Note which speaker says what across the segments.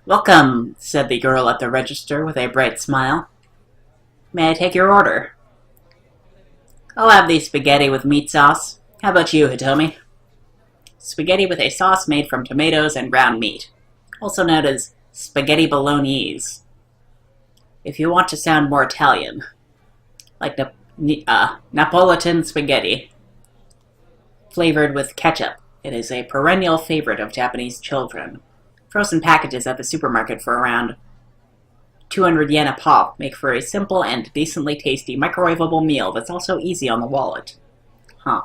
Speaker 1: "Welcome," said the girl at the register with a bright smile. "May I take your order?" "I'll have the spaghetti with meat sauce. How about you, Hitomi?" "Spaghetti with a sauce made from tomatoes and ground meat, also known as spaghetti bolognese. If you want to sound more Italian, like Napolitan spaghetti, flavored with ketchup. It is a perennial favorite of Japanese children. Frozen packages at the supermarket for around 200 yen a pop make for a simple and decently tasty microwavable meal that's also easy on the wallet." Huh.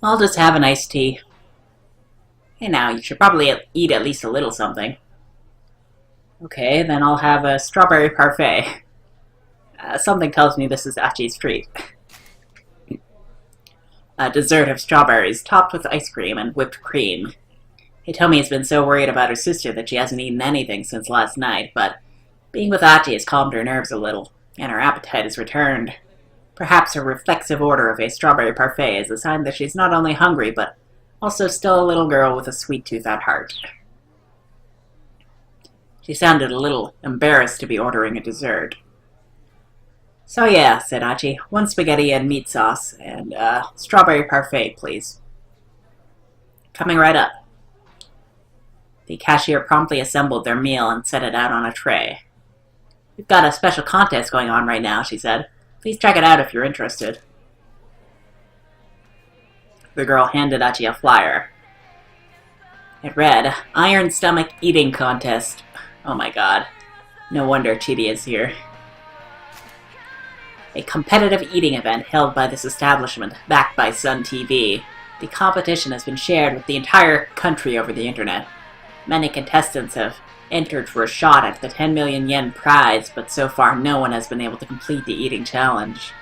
Speaker 1: "I'll just have an iced tea." "Hey now, you should probably eat at least a little something." "Okay, then I'll have a strawberry parfait. Something tells me this is Achi's treat." A dessert of strawberries topped with ice cream and whipped cream. Hitomi has been so worried about her sister that she hasn't eaten anything since last night, but being with Achi has calmed her nerves a little, and her appetite has returned. Perhaps her reflexive order of a strawberry parfait is a sign that she's not only hungry, but also still a little girl with a sweet tooth at heart. She sounded a little embarrassed to be ordering a dessert. "So yeah," said Achi, "one spaghetti and meat sauce, and strawberry parfait, please." "Coming right up." The cashier promptly assembled their meal and set it out on a tray. "We've got a special contest going on right now," she said. "Please check it out if you're interested." The girl handed Achi a flyer. It read, "Iron Stomach Eating Contest." Oh my god. No wonder Chidi is here. A competitive eating event held by this establishment, backed by Sun TV. The competition has been shared with the entire country over the internet. Many contestants have entered for a shot at the 10 million yen prize, but so far no one has been able to complete the eating challenge.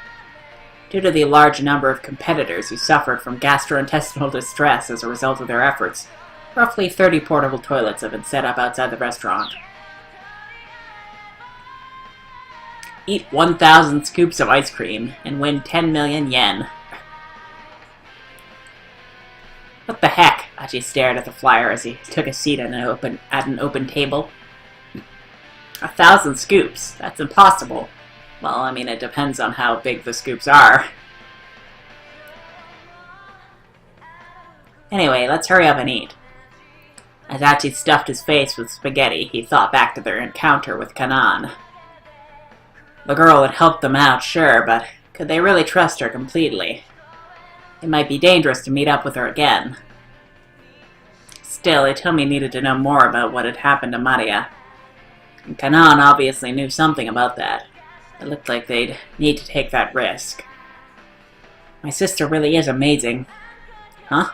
Speaker 1: Due to the large number of competitors who suffered from gastrointestinal distress as a result of their efforts, roughly 30 portable toilets have been set up outside the restaurant. Eat 1,000 scoops of ice cream and win 10 million yen. What the heck? Achi stared at the flyer as he took a seat at an open table. 1,000 scoops? That's impossible. Well, I mean, it depends on how big the scoops are. Anyway, let's hurry up and eat. As Achi stuffed his face with spaghetti, he thought back to their encounter with Kanan. The girl had helped them out, sure, but could they really trust her completely? It might be dangerous to meet up with her again. Still, Itomi needed to know more about what had happened to Maria. And Kanan obviously knew something about that. It looked like they'd need to take that risk. My sister really is amazing. Huh?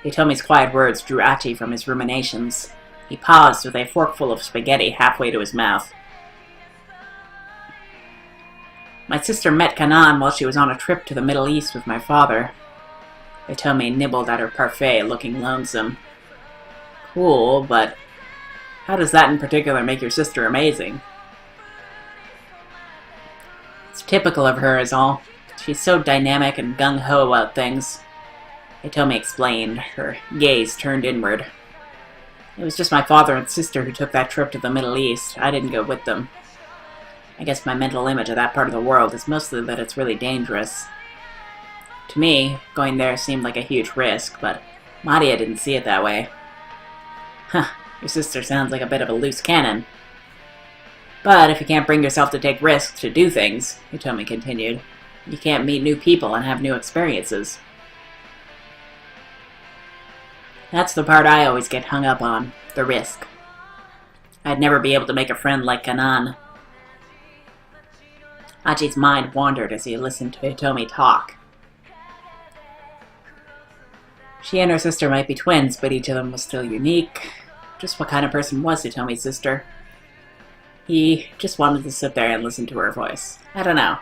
Speaker 1: Itomi's quiet words drew Achi from his ruminations. He paused with a forkful of spaghetti halfway to his mouth. My sister met Kanan while she was on a trip to the Middle East with my father. Itomi nibbled at her parfait, looking lonesome. Cool, but how does that in particular make your sister amazing? It's typical of her is all. She's so dynamic and gung-ho about things. Itomi explained, her gaze turned inward. It was just my father and sister who took that trip to the Middle East. I didn't go with them. I guess my mental image of that part of the world is mostly that it's really dangerous. To me, going there seemed like a huge risk, but Maria didn't see it that way. Huh, your sister sounds like a bit of a loose cannon. But if you can't bring yourself to take risks to do things, Hitomi continued, you can't meet new people and have new experiences. That's the part I always get hung up on, the risk. I'd never be able to make a friend like Kanan. Achi's mind wandered as he listened to Hitomi talk. She and her sister might be twins, but each of them was still unique. Just what kind of person was Hitomi's sister? He just wanted to sit there and listen to her voice. I don't know.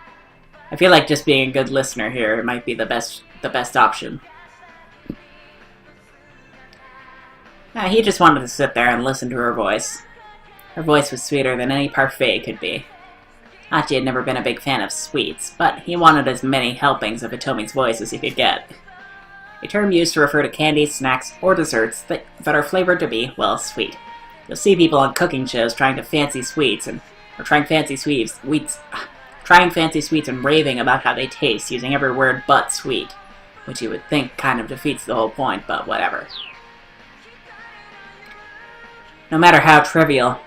Speaker 1: I feel like just being a good listener here might be the best option. He just wanted to sit there and listen to her voice. Her voice was sweeter than any parfait could be. Achi had never been a big fan of sweets, but he wanted as many helpings of Hitomi's voice as he could get. a term used to refer to candies, snacks, or desserts that are flavored to be, well, sweet. You'll see people on cooking shows trying fancy sweets and raving about how they taste, using every word but sweet, which you would think kind of defeats the whole point, but whatever. No matter how trivial,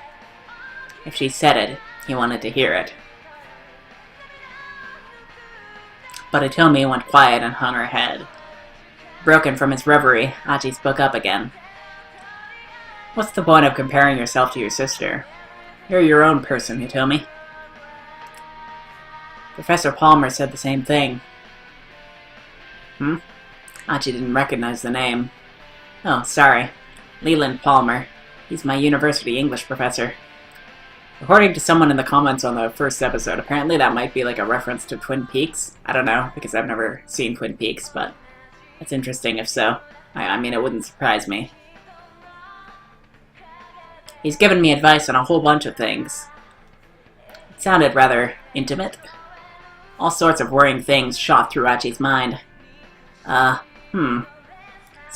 Speaker 1: if she said it, he wanted to hear it. But Hitomi went quiet and hung her head. Broken from his reverie, Achi spoke up again. What's the point of comparing yourself to your sister? You're your own person, Hitomi. Professor Palmer said the same thing. Achi didn't recognize the name. Oh, sorry. Leland Palmer. He's my university English professor. According to someone in the comments on the first episode, apparently that might be like a reference to Twin Peaks. I don't know, because I've never seen Twin Peaks, but it's interesting if so. I mean, it wouldn't surprise me. He's given me advice on a whole bunch of things. It sounded rather intimate. All sorts of worrying things shot through Achi's mind. So,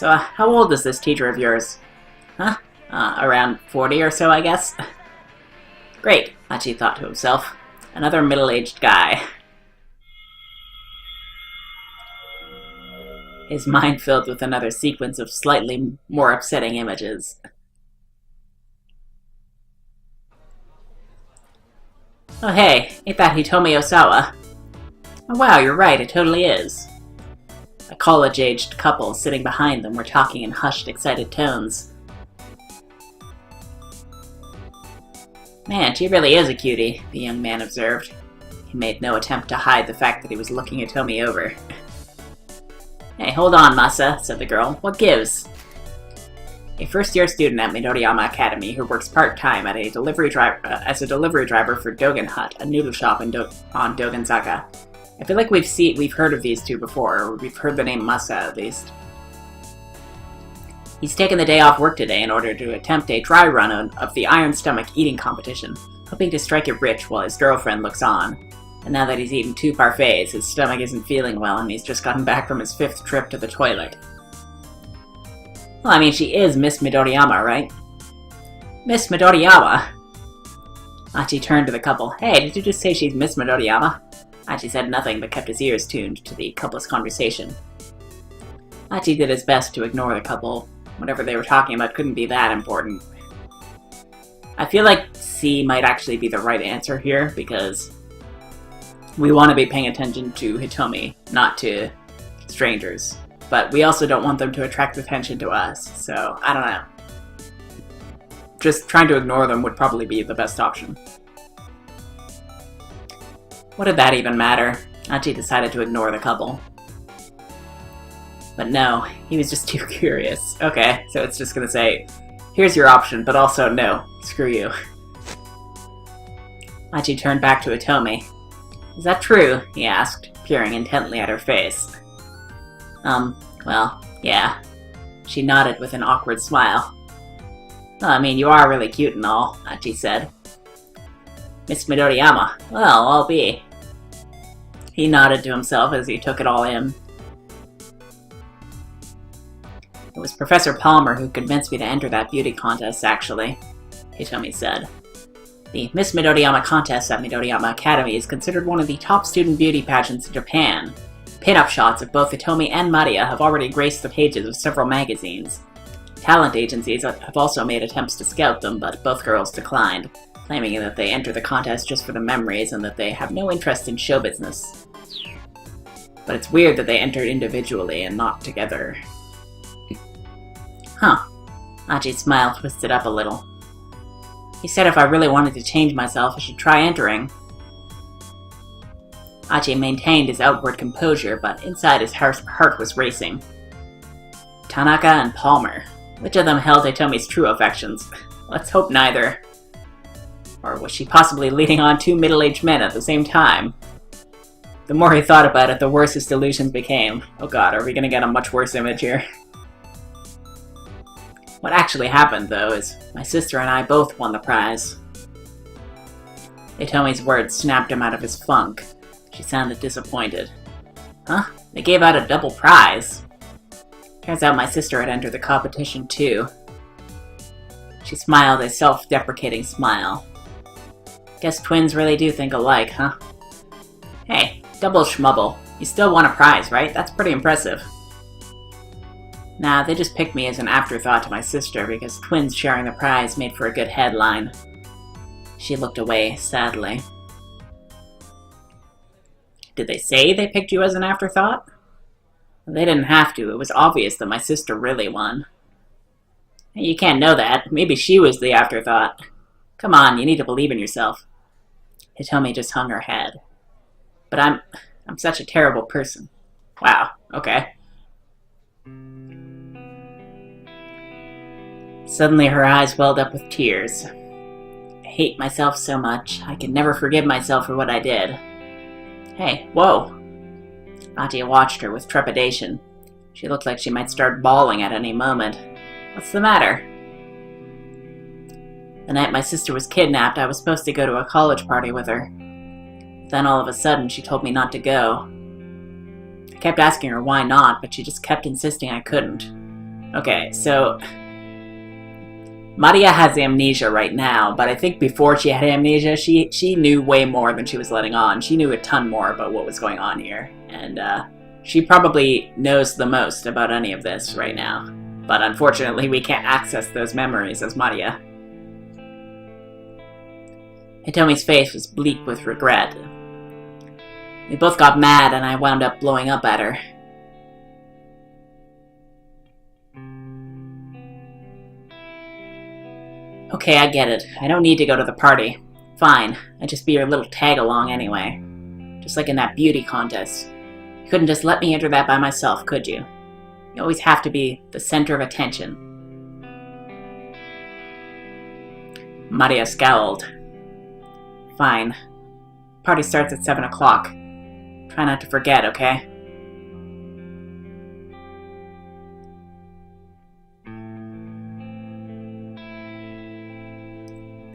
Speaker 1: how old is this teacher of yours? Around 40 or so, I guess? Great, Achi thought to himself. Another middle-aged guy. His mind filled with another sequence of slightly more upsetting images. Oh hey, ain't that Hitomi Osawa? Oh wow, you're right, it totally is. A college-aged couple sitting behind them were talking in hushed, excited tones. Man, she really is a cutie, the young man observed. He made no attempt to hide the fact that he was looking Hitomi over. Hey, hold on, Masa, said the girl. What gives? A first-year student at Midoriyama Academy who works part-time as a delivery driver for Dogen Hut, a noodle shop on Dogenzaka. I feel like we've heard of these two before, or we've heard the name Masa at least. He's taken the day off work today in order to attempt a dry run of the Iron Stomach eating competition, hoping to strike it rich while his girlfriend looks on. And now that he's eaten 2 parfaits, his stomach isn't feeling well and he's just gotten back from his 5th trip to the toilet. Well, I mean, she is Miss Midoriyama, right? Miss Midoriyama? Achi turned to the couple. Hey, did you just say she's Miss Midoriyama? Achi said nothing but kept his ears tuned to the couple's conversation. Achi did his best to ignore the couple. Whatever they were talking about couldn't be that important. I feel like C might actually be the right answer here, because we want to be paying attention to Hitomi, not to strangers. But we also don't want them to attract attention to us, so I don't know. Just trying to ignore them would probably be the best option. What did that even matter? Achi decided to ignore the couple. But no, he was just too curious. Okay, so it's just gonna say, here's your option, but also no, screw you. Achi turned back to Hitomi. Is that true? He asked, peering intently at her face. Well, yeah. She nodded with an awkward smile. Well, I mean, you are really cute and all, Achi said. Miss Midoriyama. Well, I'll be. He nodded to himself as he took it all in. It was Professor Palmer who convinced me to enter that beauty contest, actually, Hitomi said. The Miss Midoriyama contest at Midoriyama Academy is considered one of the top student beauty pageants in Japan. Pin-up shots of both Hitomi and Maria have already graced the pages of several magazines. Talent agencies have also made attempts to scout them, but both girls declined, claiming that they enter the contest just for the memories and that they have no interest in show business. But it's weird that they entered individually and not together. Huh. Achi's smile twisted up a little. He said if I really wanted to change myself, I should try entering. Achi maintained his outward composure, but inside his heart was racing. Tanaka and Palmer. Which of them held Hitomi's true affections? Let's hope neither. Or was she possibly leading on 2 middle-aged men at the same time? The more he thought about it, the worse his delusions became. Oh god, are we gonna get a much worse image here? What actually happened, though, is my sister and I both won the prize. Hitomi's words snapped him out of his funk. She sounded disappointed. Huh? They gave out a double prize? Turns out my sister had entered the competition too. She smiled a self-deprecating smile. Guess twins really do think alike, huh? Hey, double schmubble. You still won a prize, right? That's pretty impressive. Nah, they just picked me as an afterthought to my sister because twins sharing the prize made for a good headline. She looked away, sadly. Did they say they picked you as an afterthought? They didn't have to. It was obvious that my sister really won. You can't know that. Maybe she was the afterthought. Come on, you need to believe in yourself. Hitomi just hung her head. But I'm such a terrible person. Wow, okay. Suddenly her eyes welled up with tears. I hate myself so much. I can never forgive myself for what I did. Hey, whoa. Aji watched her with trepidation. She looked like she might start bawling at any moment. What's the matter? The night my sister was kidnapped, I was supposed to go to a college party with her. Then all of a sudden, she told me not to go. I kept asking her why not, but she just kept insisting I couldn't. Okay, so Maria has amnesia right now, but I think before she had amnesia, she knew way more than she was letting on. She knew a ton more about what was going on here, and she probably knows the most about any of this right now. But unfortunately, we can't access those memories as Maria. Hitomi's face was bleak with regret. We both got mad, and I wound up blowing up at her. Okay, I get it. I don't need to go to the party. Fine. I'd just be your little tag-along anyway. Just like in that beauty contest. You couldn't just let me enter that by myself, could you? You always have to be the center of attention. Maria scowled. Fine. Party starts at 7 o'clock. Try not to forget, okay?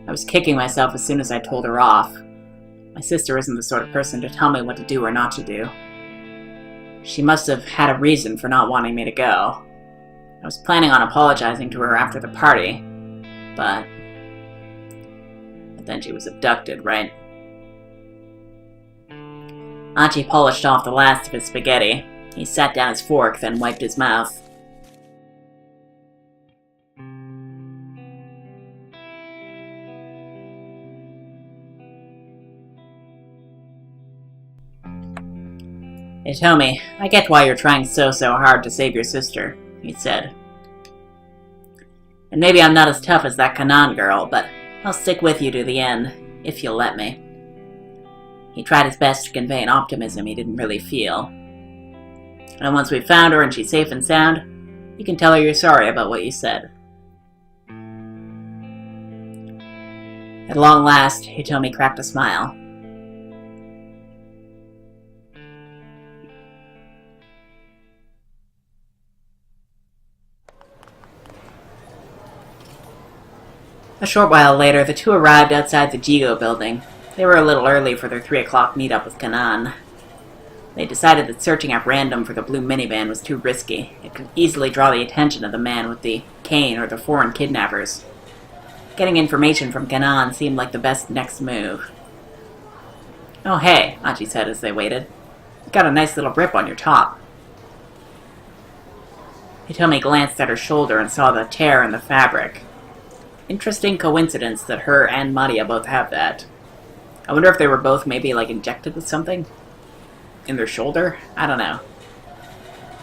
Speaker 1: I was kicking myself as soon as I told her off. My sister isn't the sort of person to tell me what to do or not to do. She must have had a reason for not wanting me to go. I was planning on apologizing to her after the party, but then she was abducted, right? Achi polished off the last of his spaghetti. He sat down his fork, then wiped his mouth. Hitomi, I get why you're trying so hard to save your sister, he said. And maybe I'm not as tough as that Kanan girl, but I'll stick with you to the end, if you'll let me. He tried his best to convey an optimism he didn't really feel. And once we've found her and she's safe and sound, you can tell her you're sorry about what you said. At long last, Hitomi cracked a smile. A short while later, the two arrived outside the Jigo building. They were a little early for their 3 o'clock meetup with Kanan. They decided that searching at random for the blue minivan was too risky. It could easily draw the attention of the man with the cane or the foreign kidnappers. Getting information from Kanan seemed like the best next move. Oh hey, Achi said as they waited. You got a nice little rip on your top. Hitomi glanced at her shoulder and saw the tear in the fabric. Interesting coincidence that her and Maria both have that. I wonder if they were both maybe like injected with something in their shoulder? I don't know.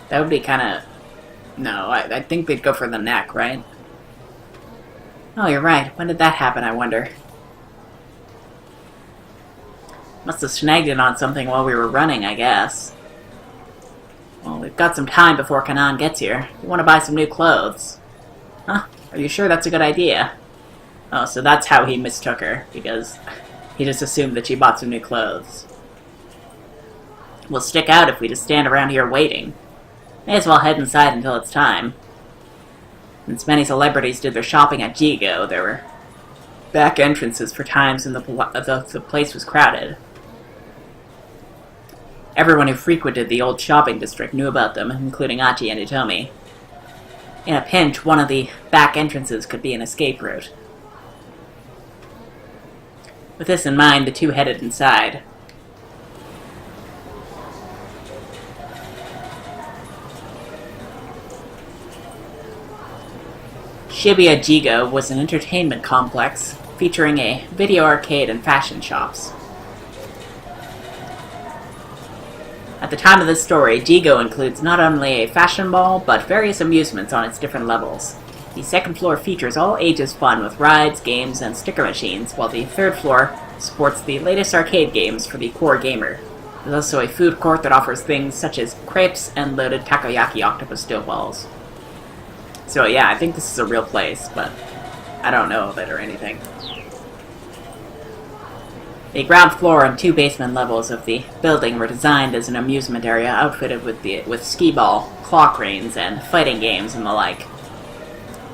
Speaker 1: That would be kind of... No, I think they'd go for the neck, right? Oh, you're right. When did that happen, I wonder? Must have snagged it on something while we were running, I guess. Well, we've got some time before Kanan gets here. We want to buy some new clothes. Huh? Are you sure that's a good idea? Oh, so that's how he mistook her, because he just assumed that she bought some new clothes. We'll stick out if we just stand around here waiting. May as well head inside until it's time. Since many celebrities did their shopping at Jigo, there were back entrances for times when the place was crowded. Everyone who frequented the old shopping district knew about them, including Achi and Hitomi. In a pinch, one of the back entrances could be an escape route. With this in mind, the two headed inside. Shibuya Jigo was an entertainment complex featuring a video arcade and fashion shops. At the time of this story, Jigo includes not only a fashion mall, but various amusements on its different levels. The second floor features all ages fun with rides, games, and sticker machines, while the third floor supports the latest arcade games for the core gamer. There's also a food court that offers things such as crepes and loaded takoyaki octopus dough balls. So yeah, I think this is a real place, but I don't know of it or anything. The ground floor and two basement levels of the building were designed as an amusement area outfitted with skee-ball, claw cranes, and fighting games and the like.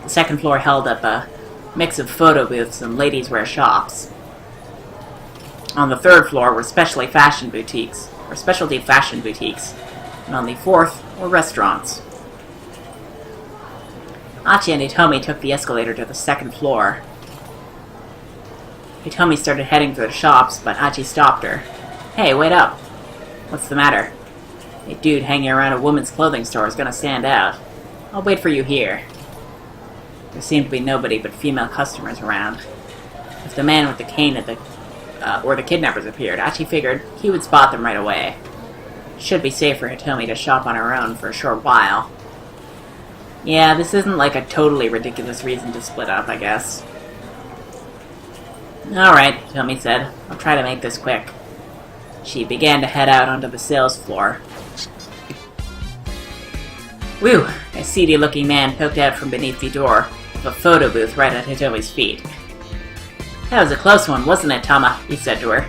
Speaker 1: The second floor held up a mix of photo booths and ladies' wear shops. On the third floor were specialty fashion boutiques, and on the fourth were restaurants. Achi and Hitomi took the escalator to the second floor. Hitomi started heading for the shops, but Achi stopped her. Hey, wait up. What's the matter? A dude hanging around a woman's clothing store is gonna stand out. I'll wait for you here. There seemed to be nobody but female customers around. If the man with the cane or the kidnappers appeared, Achi figured he would spot them right away. It should be safe for Hitomi to shop on her own for a short while. Yeah, this isn't like a totally ridiculous reason to split up, I guess. Alright, Hitomi said. I'll try to make this quick. She began to head out onto the sales floor. Whew! A seedy-looking man poked out from beneath the door of a photo booth right at Hitomi's feet. That was a close one, wasn't it, Tama? He said to her.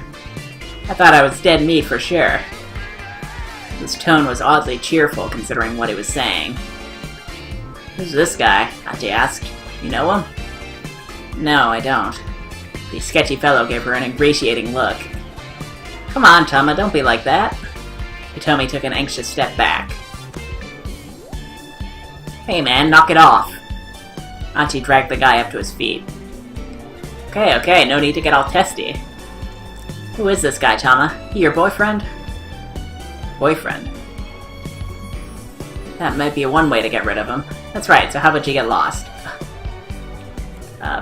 Speaker 1: I thought I was dead meat for sure. His tone was oddly cheerful considering what he was saying. Who's this guy? Achi asked. You know him? No, I don't. The sketchy fellow gave her an ingratiating look. Come on, Tama, don't be like that. Hitomi took an anxious step back. Hey man, knock it off. Achi dragged the guy up to his feet. Okay, no need to get all testy. Who is this guy, Tama? He your boyfriend? Boyfriend? That might be one way to get rid of him. That's right, so how about you get lost?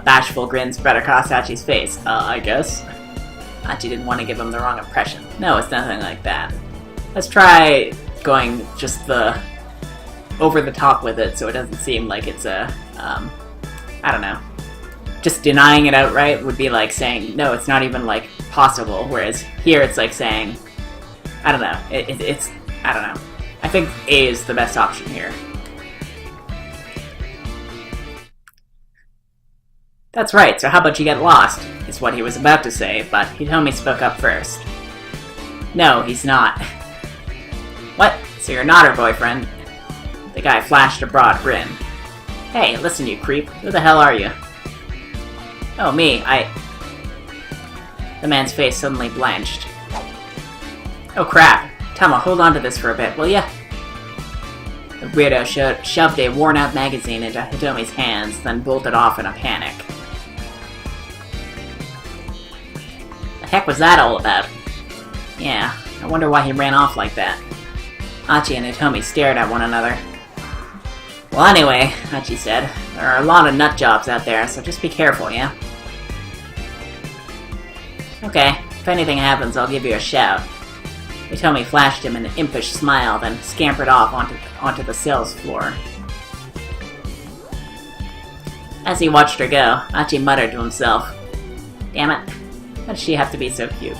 Speaker 1: Bashful grin spread across Achi's face. I guess. Achi didn't want to give him the wrong impression. No, it's nothing like that. Let's try going just the over the top with it so it doesn't seem like it's a, I don't know. Just denying it outright would be like saying, no, it's not even, like, possible, whereas here it's like saying, I don't know, it's, I don't know. I think A is the best option here. That's right, so how about you get lost, is what he was about to say, but Hitomi spoke up first. No, he's not. What? So you're not her boyfriend? The guy flashed a broad grin. Hey, listen you creep, who the hell are you? Oh, me, The man's face suddenly blanched. Oh crap, Tama, hold on to this for a bit, will ya? The weirdo shoved a worn-out magazine into Hitomi's hands, then bolted off in a panic. The heck was that all about? Yeah, I wonder why he ran off like that. Achi and Hitomi stared at one another. Well anyway, Achi said, there are a lot of nut jobs out there, so just be careful, yeah? Okay, if anything happens, I'll give you a shout. Hitomi flashed him an impish smile, then scampered off onto the sales floor. As he watched her go, Achi muttered to himself, Damn it, why does she have to be so cute?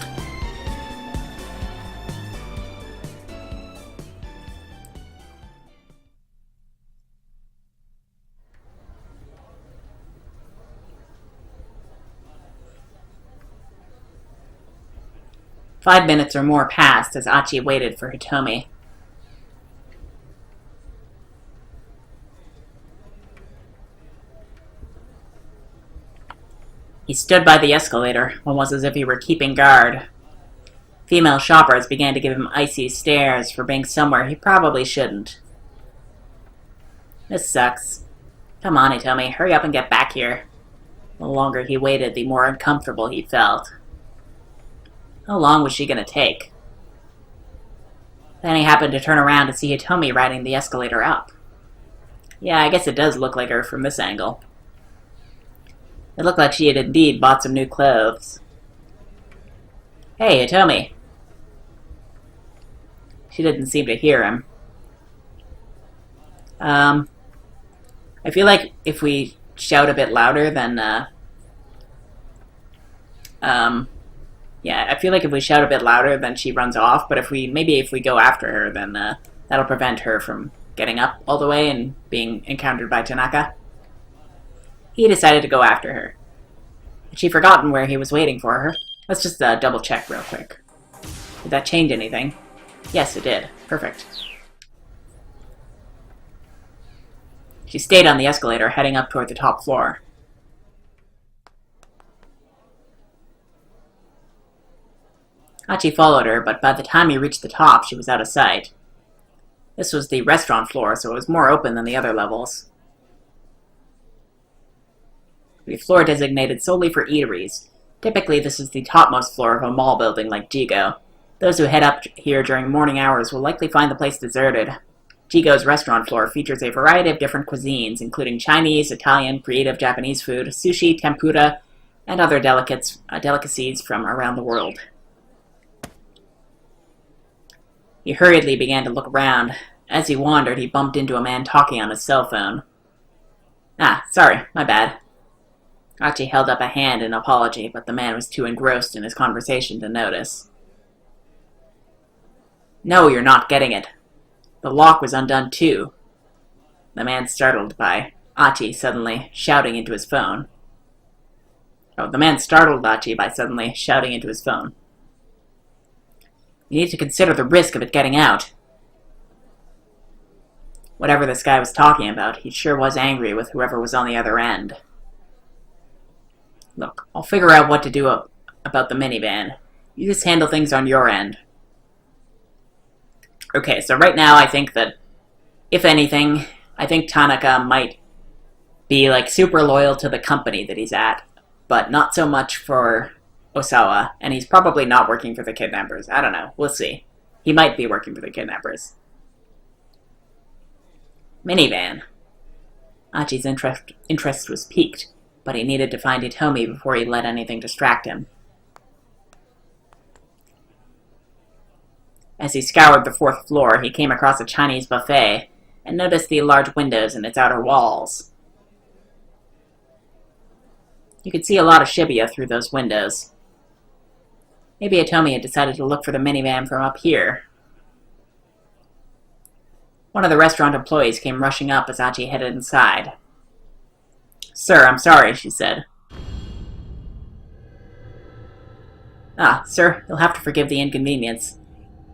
Speaker 1: "5 minutes or more passed as Achi waited for Hitomi. He stood by the escalator, almost as if he were keeping guard. Female shoppers began to give him icy stares for being somewhere he probably shouldn't. This sucks. Come on, Hitomi, hurry up and get back here. The longer he waited, the more uncomfortable he felt. How long was she going to take? Then he happened to turn around to see Hitomi riding the escalator up. Yeah, I guess it does look like her from this angle. It looked like she had indeed bought some new clothes. Hey, Hitomi. She didn't seem to hear him. I feel like if we shout a bit louder, then, yeah, I feel like if we shout a bit louder, then she runs off, but if we go after her, then, that'll prevent her from getting up all the way and being encountered by Tanaka. He decided to go after her. Had she forgotten where he was waiting for her? Let's just, double check real quick. Did that change anything? Yes, it did. Perfect. She stayed on the escalator, heading up toward the top floor. Hachi followed her, but by the time he reached the top, she was out of sight. This was the restaurant floor, so it was more open than the other levels. The floor designated solely for eateries. Typically, this is the topmost floor of a mall building like Jigo. Those who head up here during morning hours will likely find the place deserted. Jigo's restaurant floor features a variety of different cuisines, including Chinese, Italian, creative Japanese food, sushi, tempura, and other delicacies from around the world. He hurriedly began to look around. As he wandered, he bumped into a man talking on his cell phone. Ah, sorry, my bad. Hachi held up a hand in apology, but the man was too engrossed in his conversation to notice. No, you're not getting it. The lock was undone too. The man startled by Hachi suddenly shouting into his phone. The man startled Hachi by suddenly shouting into his phone. You need to consider the risk of it getting out. Whatever this guy was talking about, he sure was angry with whoever was on the other end. Look, I'll figure out what to do about the minivan. You just handle things on your end. Okay, so right now I think that, if anything, I think Tanaka might be, like, super loyal to the company that he's at, but not so much for Osawa, and he's probably not working for the kidnappers. I don't know. We'll see. He might be working for the kidnappers. Minivan. Hachi's interest was piqued, but he needed to find Hitomi before he let anything distract him. As he scoured the fourth floor, he came across a Chinese buffet and noticed the large windows in its outer walls. You could see a lot of Shibuya through those windows. Maybe Hitomi had decided to look for the minivan from up here. One of the restaurant employees came rushing up as Hachi headed inside. Sir, I'm sorry, she said. Ah, sir, you'll have to forgive the inconvenience.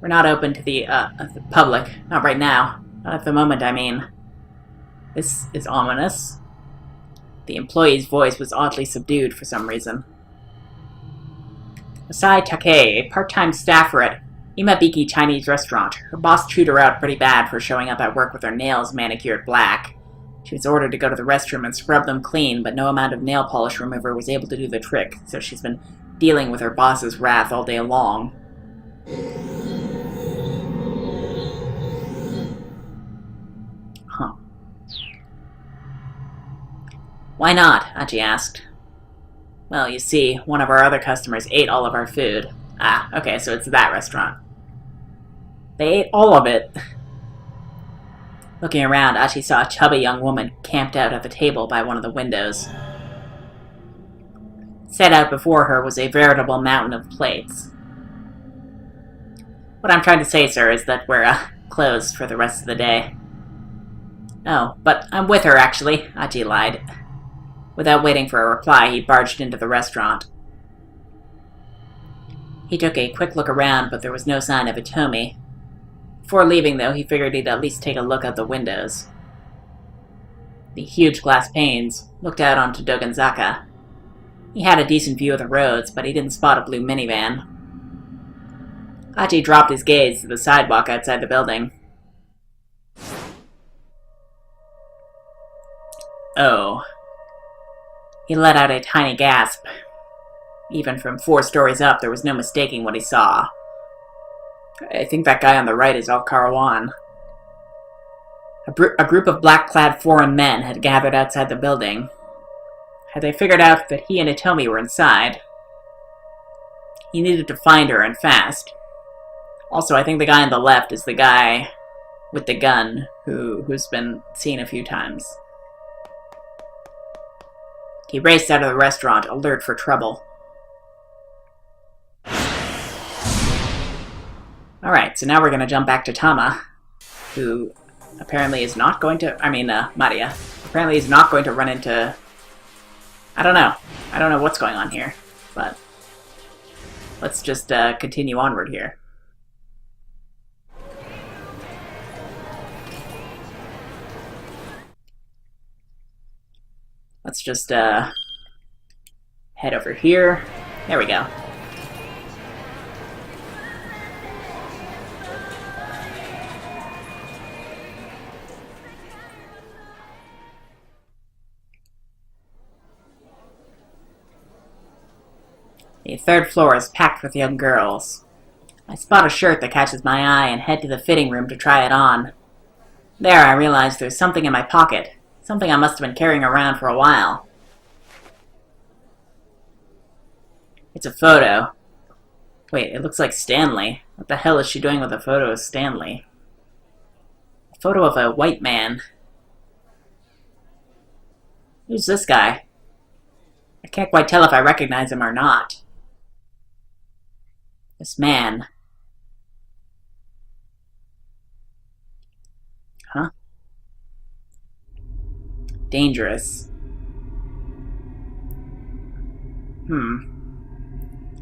Speaker 1: We're not open to the public. Not right now. Not at the moment, I mean. This is ominous. The employee's voice was oddly subdued for some reason. Masai Take, a part-time staffer at Imabiki Chinese restaurant. Her boss chewed her out pretty bad for showing up at work with her nails manicured black. She was ordered to go to the restroom and scrub them clean, but no amount of nail polish remover was able to do the trick, so she's been dealing with her boss's wrath all day long. Huh. Why not? Hachi asked. Well, you see, one of our other customers ate all of our food. Ah, okay, so it's that restaurant. They ate all of it. Looking around, Hachi saw a chubby young woman camped out at the table by one of the windows. Set out before her was a veritable mountain of plates. What I'm trying to say, sir, is that we're closed for the rest of the day. Oh, but I'm with her, actually, Hachi lied. Without waiting for a reply, he barged into the restaurant. He took a quick look around, but there was no sign of Hitomi. Before leaving, though, he figured he'd at least take a look at the windows. The huge glass panes looked out onto Dogenzaka. He had a decent view of the roads, but he didn't spot a blue minivan. Hachi dropped his gaze to the sidewalk outside the building. Oh. He let out a tiny gasp. Even from 4 stories up, there was no mistaking what he saw. I think that guy on the right is Al-Karawan. A group of black-clad foreign men had gathered outside the building. Had they figured out that he and Hitomi were inside? He needed to find her, and fast. Also, I think the guy on the left is the guy with the gun who's been seen a few times. He raced out of the restaurant, alert for trouble. Alright, so now we're going to jump back to Tama, who apparently is not going to... Maria. Apparently is not going to run into... I don't know. I don't know what's going on here, but... Let's just continue onward here. Let's just head over here. There we go. The 3rd floor is packed with young girls. I spot a shirt that catches my eye and head to the fitting room to try it on. There, I realize there's something in my pocket. Something I must have been carrying around for a while. It's a photo. Wait, it looks like Stanley. What the hell is she doing with a photo of Stanley? A photo of a white man. Who's this guy? I can't quite tell if I recognize him or not. This man. Huh? Dangerous.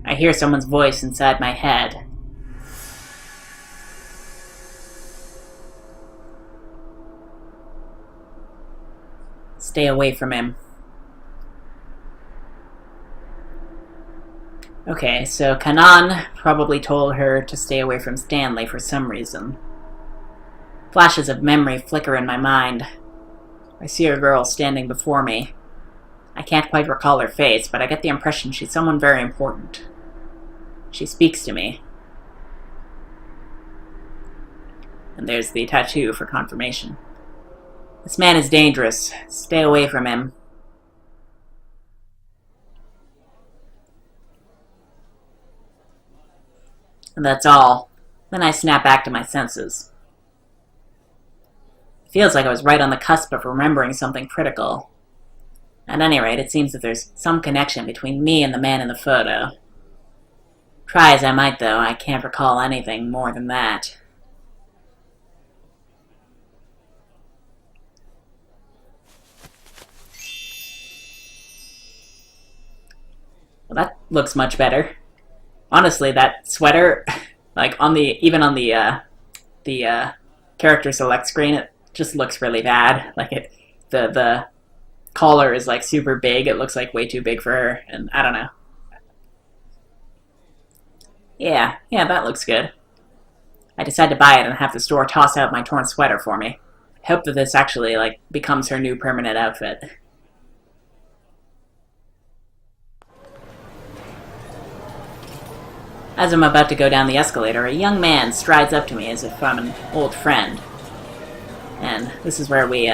Speaker 1: I hear someone's voice inside my head. Stay away from him. Okay, so Kanan probably told her to stay away from Stanley for some reason. Flashes of memory flicker in my mind. I see a girl standing before me. I can't quite recall her face, but I get the impression she's someone very important. She speaks to me. And there's the tattoo for confirmation. This man is dangerous. Stay away from him. And that's all. Then I snap back to my senses. It feels like I was right on the cusp of remembering something critical. At any rate, it seems that there's some connection between me and the man in the photo. Try as I might, though, I can't recall anything more than that. Well, that looks much better. Honestly, that sweater, like even on the character select screen, it just looks really bad. Like the collar is like super big. It looks like way too big for her, and I don't know. Yeah, that looks good. I decide to buy it and have the store toss out my torn sweater for me. I hope that this actually like becomes her new permanent outfit. As I'm about to go down the escalator, a young man strides up to me as if I'm an old friend. And this is where we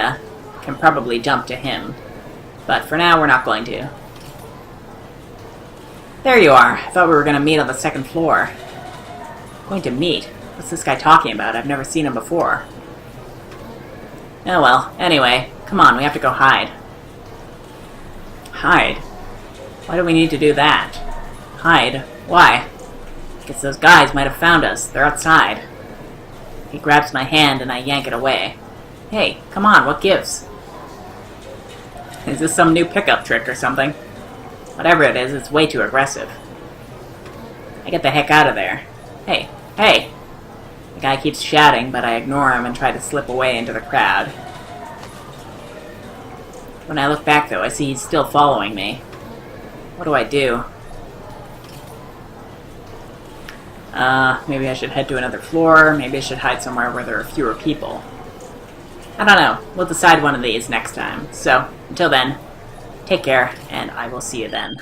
Speaker 1: can probably jump to him. But for now, we're not going to. There you are. I thought we were going to meet on the 2nd floor. Going to meet? What's this guy talking about? I've never seen him before. Oh well. Anyway, come on, we have to go hide. Hide? Why do we need to do that? Hide? Why? Guess those guys might have found us. They're outside. He grabs my hand and I yank it away. Hey, come on, what gives? Is this some new pickup trick or something? Whatever it is, it's way too aggressive. I get the heck out of there. Hey, hey! The guy keeps shouting, but I ignore him and try to slip away into the crowd. When I look back, though, I see he's still following me. What do I do? Maybe I should head to another floor. Maybe I should hide somewhere where there are fewer people. I don't know. We'll decide one of these next time. So, until then, take care, and I will see you then.